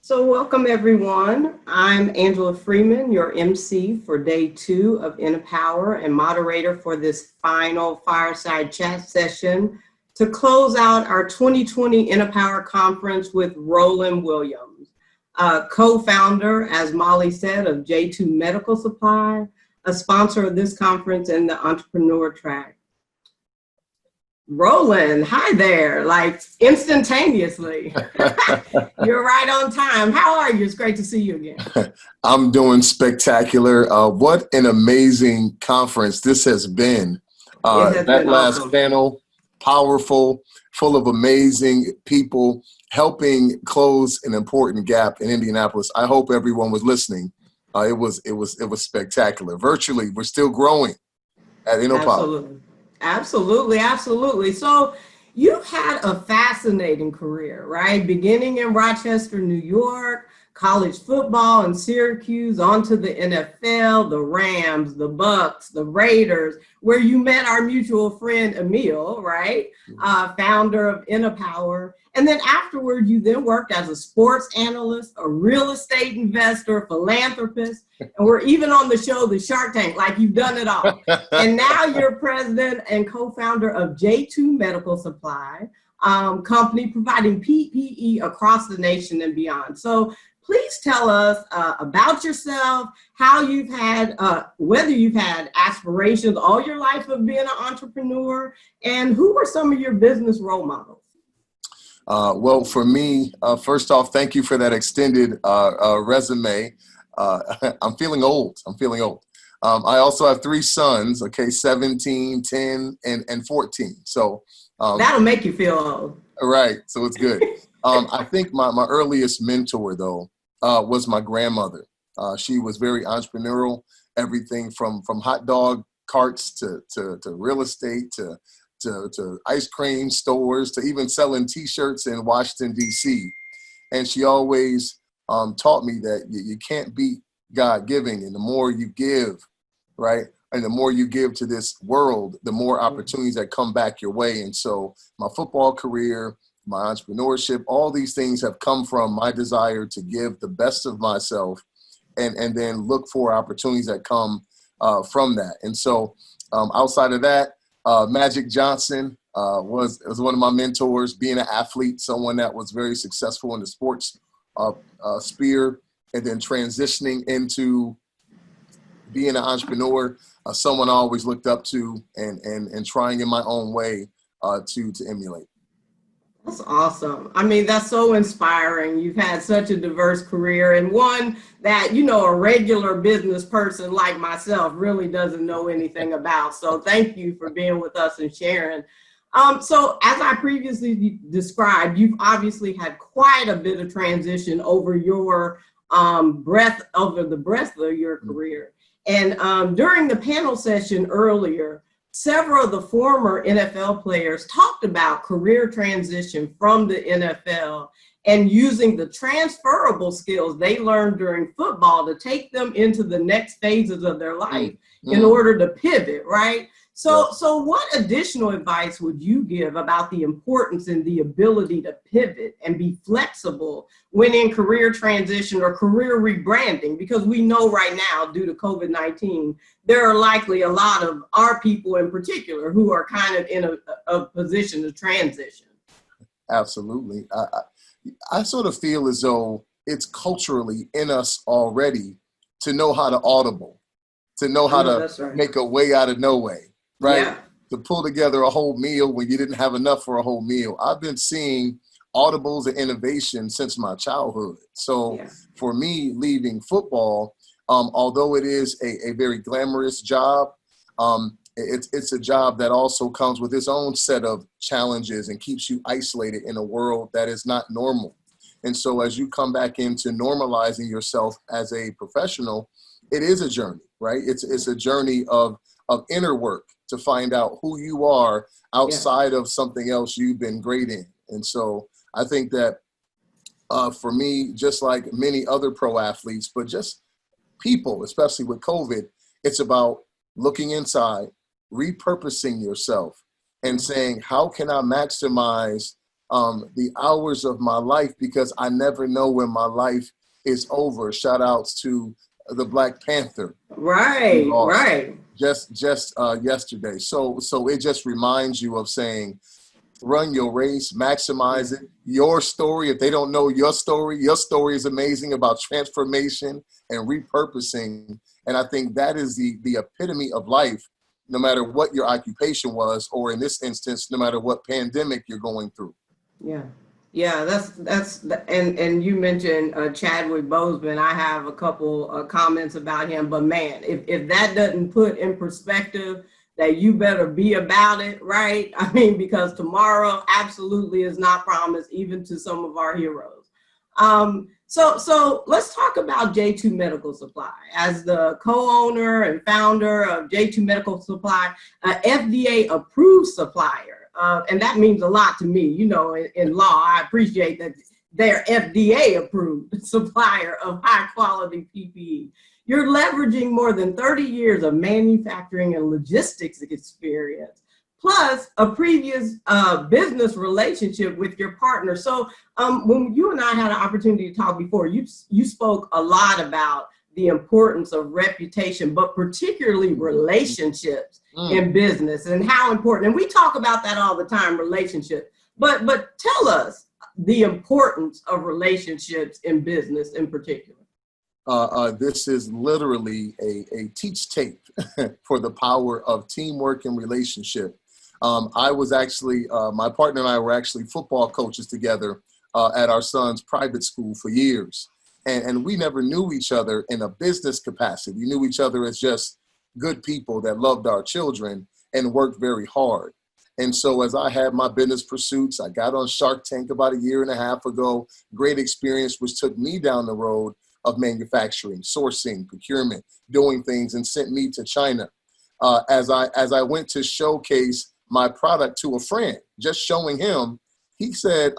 So welcome everyone. I'm Angela Freeman, your MC for day 2 of InnoPower and moderator for this final Fireside chat session to close out our 2020 InnoPower conference with Roland Williams, co-founder, as Molly said, of J2 Medical Supply, a sponsor of this conference and the Entrepreneur Track. Roland, hi there, like instantaneously. You're right on time. How are you? It's great to see you again. I'm doing spectacular. What an amazing conference this has been. That last awesome panel, powerful, full of amazing people helping close an important gap in Indianapolis. I hope everyone was listening. It was spectacular. Virtually, we're still growing at InnoPower. Absolutely. So you've had a fascinating career, right? Beginning in Rochester, New York, college football in Syracuse, onto the NFL, the Rams, the Bucks, the Raiders, where you met our mutual friend, Emil, right? Founder of InnoPower. And then afterward, you then worked as a sports analyst, a real estate investor, philanthropist, and we're even on the show, The Shark Tank, like you've done it all. And now you're president and co-founder of J2 Medical Supply, company providing PPE across the nation and beyond. So please tell us about yourself, how you've had, whether you've had aspirations all your life of being an entrepreneur, and who were some of your business role models? Well, for me, first off, thank you for that extended resume. I'm feeling old. I also have 3 sons, 17, 10, and 14. So that'll make you feel old. Right. So it's good. I think my earliest mentor, though, was my grandmother. She was very entrepreneurial, everything from hot dog carts to real estate to ice cream stores, to even selling T-shirts in Washington, D.C. And she always taught me that you can't beat God giving. And the more you give, right, and the more you give to this world, the more opportunities that come back your way. And so my football career, my entrepreneurship, all these things have come from my desire to give the best of myself and then look for opportunities that come from that. And so outside of that, Magic Johnson was one of my mentors, being an athlete, someone that was very successful in the sports sphere, and then transitioning into being an entrepreneur, someone I always looked up to and trying in my own way to emulate. That's awesome. I mean, that's so inspiring. You've had such a diverse career, and one that, a regular business person like myself really doesn't know anything about. So thank you for being with us and sharing. So as I previously described, you've obviously had quite a bit of transition over your breadth of your career. And during the panel session earlier, several of the former NFL players talked about career transition from the NFL and using the transferable skills they learned during football to take them into the next phases of their life in order to pivot, right? So what additional advice would you give about the importance and the ability to pivot and be flexible when in career transition or career rebranding? Because we know right now, due to COVID-19, there are likely a lot of our people in particular who are kind of in a position to transition. Absolutely. I sort of feel as though it's culturally in us already to know how to audible, to know how to make a way out of no way. Right? Yeah. To pull together a whole meal when you didn't have enough for a whole meal. I've been seeing audibles and innovation since my childhood. So for me, leaving football, although it is a very glamorous job, it's a job that also comes with its own set of challenges and keeps you isolated in a world that is not normal. And so as you come back into normalizing yourself as a professional, it is a journey, right? It's a journey of inner work to find out who you are outside of something else you've been great in. And so I think that for me, just like many other pro athletes, but just people, especially with COVID, it's about looking inside, repurposing yourself and saying, how can I maximize the hours of my life, because I never know when my life is over. Shout outs to the Black Panther. Right, right. Just yesterday. So it just reminds you of saying, run your race, maximize it. Your story, if they don't know your story is amazing about transformation and repurposing. And I think that is the epitome of life, no matter what your occupation was, or in this instance, no matter what pandemic you're going through. Yeah. Yeah, and you mentioned Chadwick Boseman. I have a couple comments about him, but man, if that doesn't put in perspective that you better be about it, right? I mean, because tomorrow absolutely is not promised, even to some of our heroes. So let's talk about J2 Medical Supply. As the co-owner and founder of J2 Medical Supply, FDA approved supplier. And that means a lot to me. You know, in law, I appreciate that they're FDA approved supplier of high quality PPE. You're leveraging more than 30 years of manufacturing and logistics experience, plus a previous business relationship with your partner. So when you and I had an opportunity to talk before, you spoke a lot about the importance of reputation, but particularly relationships in business, and how important, and we talk about that all the time, relationships, but tell us the importance of relationships in business in particular. This is literally a teach tape for the power of teamwork and relationship. I was actually, my partner and I were actually football coaches together at our son's private school for years. And we never knew each other in a business capacity. We knew each other as just good people that loved our children and worked very hard. And so as I had my business pursuits, I got on Shark Tank about a year and a half ago. Great experience, which took me down the road of manufacturing, sourcing, procurement, doing things, and sent me to China. As I went to showcase my product to a friend, just showing him, he said,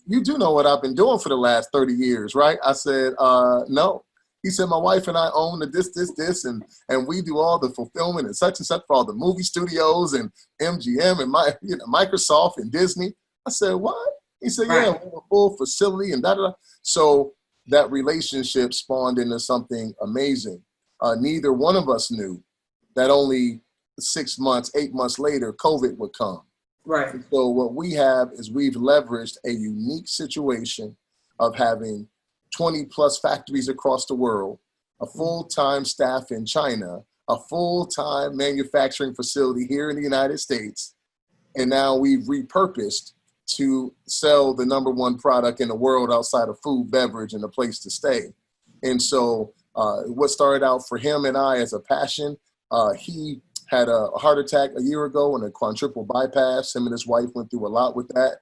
you do know what I've been doing for the last 30 years, right? I said, no. He said, my wife and I own the this, and we do all the fulfillment and such for all the movie studios and MGM and Microsoft and Disney. I said, what? He said, yeah, we have a full facility and da-da-da. So that relationship spawned into something amazing. Neither one of us knew that only 6 months, 8 months later, COVID would come. Right. And so what we have is we've leveraged a unique situation of having 20 plus factories across the world, a full-time staff in China, a full-time manufacturing facility here in the United States. And now we've repurposed to sell the number one product in the world outside of food, beverage, and a place to stay. And so what started out for him and I as a passion, he had a heart attack a year ago and a quadruple bypass. Him and his wife went through a lot with that.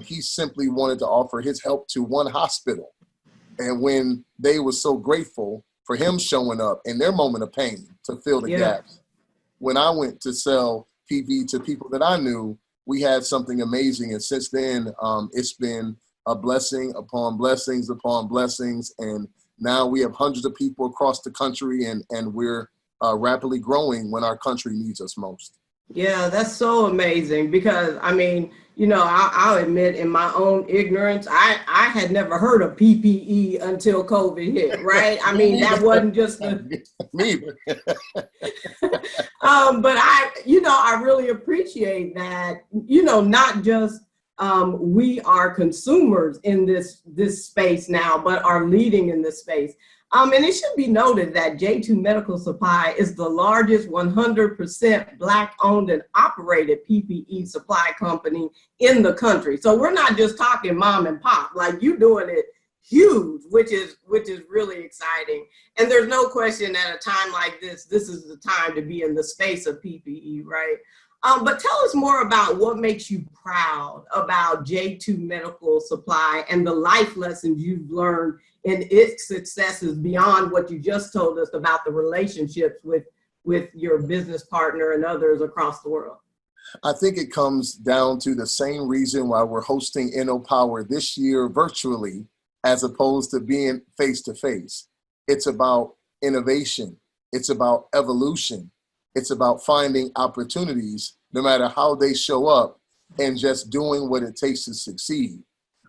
He simply wanted to offer his help to one hospital. And when they were so grateful for him showing up in their moment of pain to fill the gaps, when I went to sell PPE to people that I knew, we had something amazing. And since then, it's been a blessing upon blessings upon blessings. And now we have hundreds of people across the country, and we're rapidly growing when our country needs us most. Yeah, that's so amazing, because I mean, you know, I'll admit in my own ignorance, I had never heard of PPE until COVID hit, right? I mean, that wasn't just me either. But I really appreciate that, not just we are consumers in this space now, but are leading in this space. And it should be noted that J2 Medical Supply is the largest 100% Black-owned and operated PPE supply company in the country. So we're not just talking mom and pop, like you doing it huge, which is really exciting. And there's no question at a time like this is the time to be in the space of PPE, right? But tell us more about what makes you proud about J2 Medical Supply and the life lessons you've learned in its successes beyond what you just told us about the relationships with your business partner and others across the world. I think it comes down to the same reason why we're hosting InnoPower this year virtually, as opposed to being face-to-face. It's about innovation. It's about evolution. It's about finding opportunities, no matter how they show up, and just doing what it takes to succeed.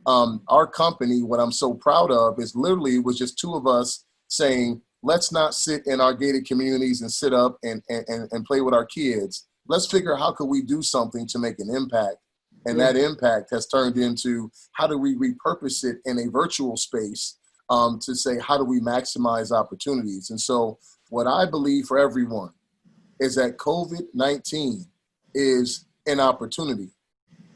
Our company, what I'm so proud of is literally it was just two of us saying, let's not sit in our gated communities and sit up and play with our kids. Let's figure out how could we do something to make an impact. And that impact has turned into how do we repurpose it in a virtual space to say, how do we maximize opportunities? And so what I believe for everyone is that COVID-19 is an opportunity.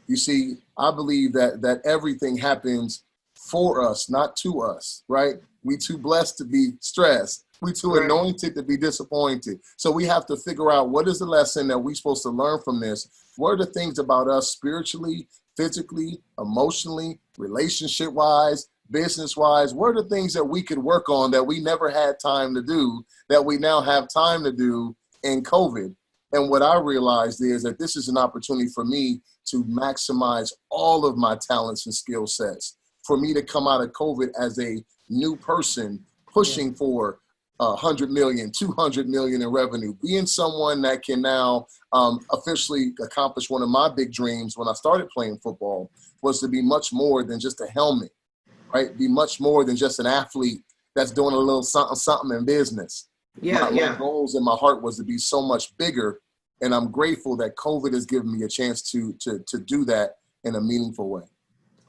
You see, I believe that everything happens for us, not to us, right? We too blessed to be stressed. We too anointed to be disappointed. So we have to figure out what is the lesson that we're supposed to learn from this? What are the things about us spiritually, physically, emotionally, relationship-wise, business-wise? What are the things that we could work on that we never had time to do, that we now have time to do in COVID? And what I realized is that this is an opportunity for me to maximize all of my talents and skill sets, for me to come out of COVID as a new person pushing for 100 million, 200 million in revenue, being someone that can now officially accomplish one of my big dreams when I started playing football was to be much more than just a helmet, right? Be much more than just an athlete that's doing a little something, something in business. My goals in my heart was to be so much bigger. And I'm grateful that COVID has given me a chance to do that in a meaningful way.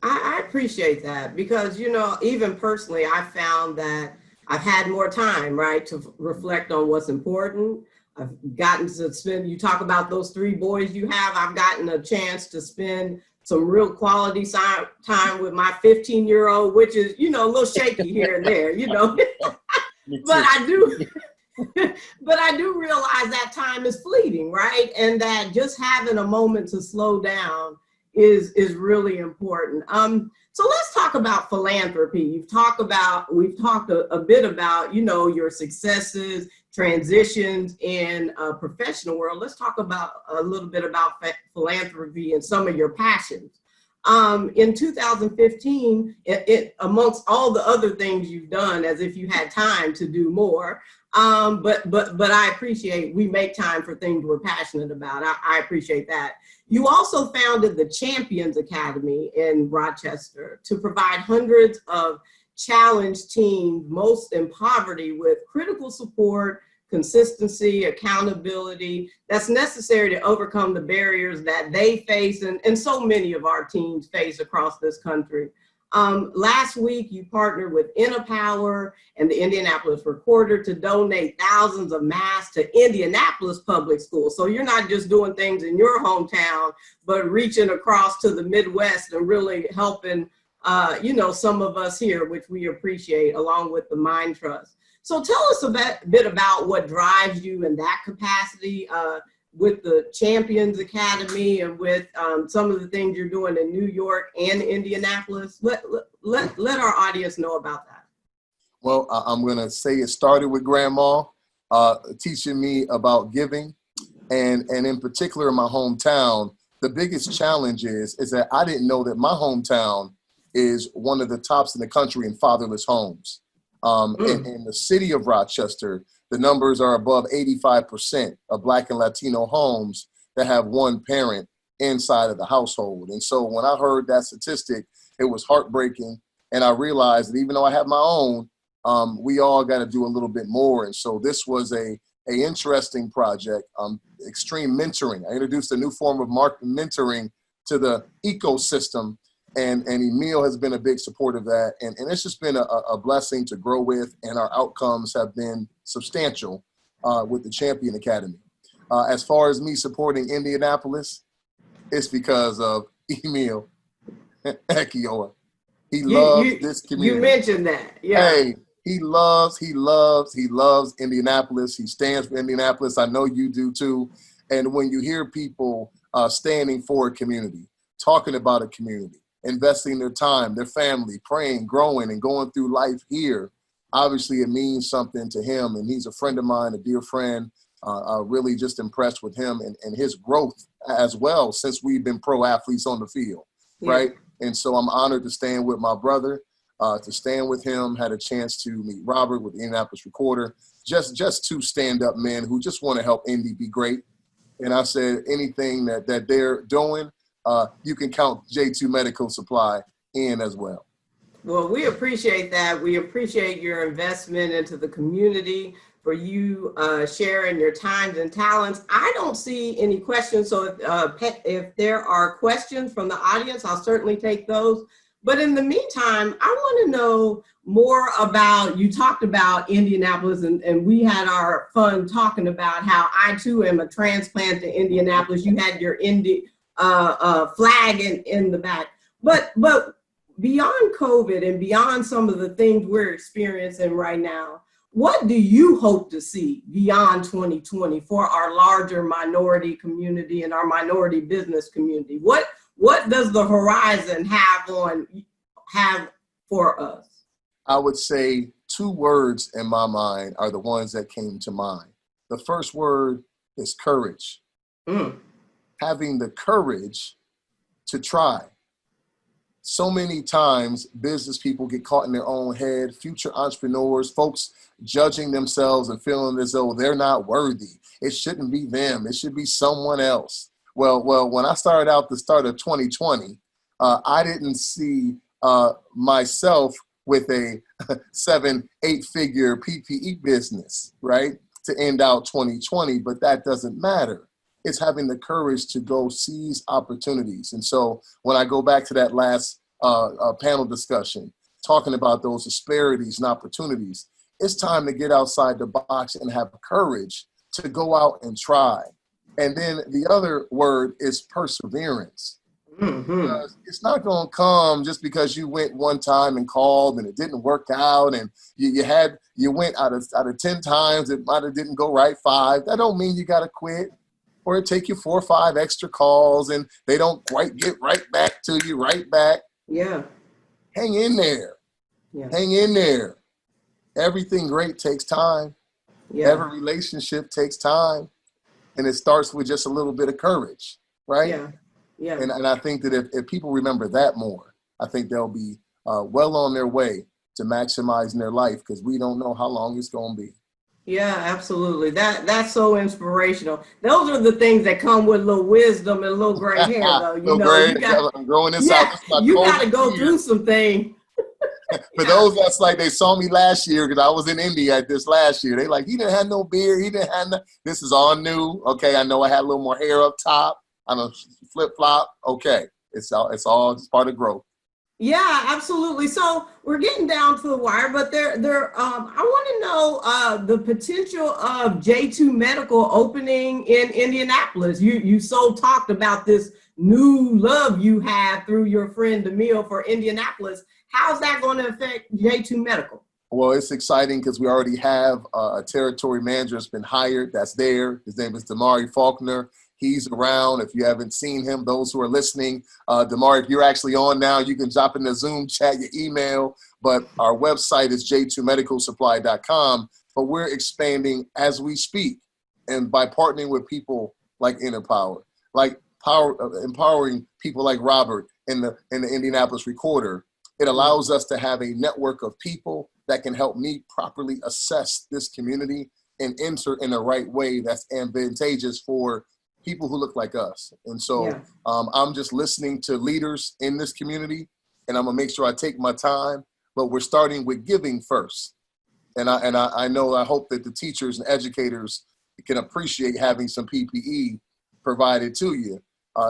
I appreciate that because, you know, even personally, I found that I've had more time, right, to reflect on what's important. I've gotten to spend, you talk about those 3 boys you have, I've gotten a chance to spend some real quality time with my 15-year-old, which is, you know, a little shaky here and there, you know, but I do. But I do realize that time is fleeting, right? And that just having a moment to slow down is really important. So let's talk about philanthropy. We've talked a bit about, you know, your successes, transitions in a professional world. Let's talk about a little bit about philanthropy and some of your passions. In 2015, amongst all the other things you've done, as if you had time to do more, but I appreciate we make time for things we're passionate about. I appreciate that. You also founded the Champions Academy in Rochester to provide hundreds of challenged teens, most in poverty, with critical support, consistency, accountability that's necessary to overcome the barriers that they face and so many of our teens face across this country. Last week, you partnered with InnoPower and the Indianapolis Recorder to donate thousands of masks to Indianapolis public schools. So you're not just doing things in your hometown, but reaching across to the Midwest and really helping, you know, some of us here, which we appreciate, along with the Mind Trust. So tell us a bit about what drives you in that capacity with the Champions Academy and with some of the things you're doing in New York and Indianapolis. Let our audience know about that. Well, I'm going to say it started with Grandma teaching me about giving. And in particular in my hometown, the biggest challenge is that I didn't know that my hometown is one of the tops in the country in fatherless homes. In the city of Rochester, the numbers are above 85% of Black and Latino homes that have one parent inside of the household. And so when I heard that statistic, it was heartbreaking. And I realized that even though I have my own, we all got to do a little bit more. And so this was a interesting project, extreme mentoring. I introduced a new form of mentoring to the ecosystem. And Emil has been a big support of that. And it's just been a blessing to grow with. And our outcomes have been substantial with the Champion Academy. As far as me supporting Indianapolis, it's because of Emil Ekioa. He loves this community. You mentioned that. Yeah. Hey, he loves Indianapolis. He stands for Indianapolis. I know you do too. And when you hear people standing for a community, talking about a community, investing their time, their family, praying, growing, and going through life here, obviously it means something to him. And he's a friend of mine, a dear friend. Really just impressed with him and his growth as well since we've been pro athletes on the field, right? And so I'm honored to stand with my brother, to stand with him, had a chance to meet Robert with the Indianapolis Recorder, just two stand-up men who just want to help Indy be great. And I said anything that they're doing, you can count J2 Medical Supply in as well. Well, we appreciate that. We appreciate your investment into the community, for you sharing your times and talents. I don't see any questions, so if there are questions from the audience, I'll certainly take those. But in the meantime, I want to know more about, you talked about Indianapolis, and we had our fun talking about how I too am a transplant to Indianapolis. You had your Indy flag in the back. But beyond COVID and beyond some of the things we're experiencing right now, what do you hope to see beyond 2020 for our larger minority community and our minority business community? What does the horizon have for us? I would say 2 words in my mind are the ones that came to mind. The first word is courage. Having the courage to try. So many times business people get caught in their own head, future entrepreneurs, folks judging themselves and feeling as though they're not worthy. It shouldn't be them. It should be someone else. Well, when I started out the start of 2020, I didn't see myself with a 7-8 figure PPE business, right, to end out 2020, but that doesn't matter. It's having the courage to go seize opportunities. And so when I go back to that last panel discussion, talking about those disparities and opportunities, it's time to get outside the box and have courage to go out and try. And then the other word is perseverance. Because it's not going to come just because you went one time and called and it didn't work out, and you went out of 10 times, it might have didn't go right 5. That don't mean you got to quit. Or it take you 4 or 5 extra calls and they don't quite get right back to you, right back. Yeah. Hang in there. Yeah. Hang in there. Everything great takes time. Yeah. Every relationship takes time. And it starts with just a little bit of courage, right? Yeah. Yeah. And I think that if people remember that more, I think they'll be well on their way to maximizing their life, because we don't know how long it's going to be. Yeah, absolutely. That's so inspirational. Those are the things that come with a little wisdom and a little gray hair, though. I'm growing this out. You got to go through some things. For those that's like, they saw me last year because I was in India at this last year. They like, he didn't have no beard. He didn't have no. This is all new. Okay, I know I had a little more hair up top. I know flip flop. Okay, it's all just part of growth. Yeah, absolutely. So we're getting down to the wire, but I want to know the potential of J2 Medical opening in Indianapolis. You so talked about this new love you have through your friend Emil for Indianapolis. How's that going to affect J2 Medical? Well, it's exciting because we already have a territory manager that's been hired. That's there. His name is Damari Faulkner. He's around. If you haven't seen him, those who are listening, Damari, if you're actually on now, you can drop in the Zoom chat, your email. But our website is j2medicalsupply.com. But we're expanding as we speak. And by partnering with people like InnoPower, like empowering people like Robert in the Indianapolis Recorder, it allows us to have a network of people that can help me properly assess this community and enter in the right way that's advantageous for people who look like us. And so I'm just listening to leaders in this community, and I'm gonna make sure I take my time, but we're starting with giving first. And I hope that the teachers and educators can appreciate having some PPE provided to you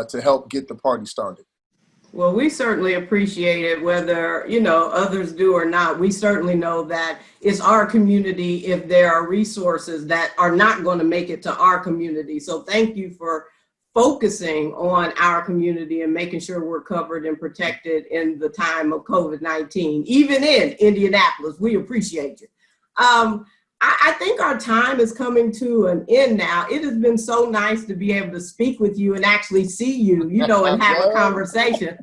to help get the party started. Well, we certainly appreciate it, whether, others do or not. We certainly know that it's our community if there are resources that are not going to make it to our community. So thank you for focusing on our community and making sure we're covered and protected in the time of COVID-19, even in Indianapolis. We appreciate you. I think our time is coming to an end now. It has been so nice to be able to speak with you and actually see you, and have a conversation.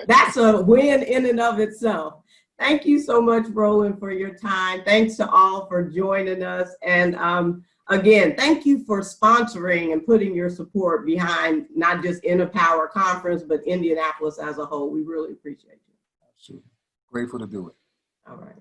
That's a win in and of itself. Thank you so much, Roland, for your time. Thanks to all for joining us. And again, thank you for sponsoring and putting your support behind not just InnoPower Conference, but Indianapolis as a whole. We really appreciate you. Absolutely. Grateful to do it. All right.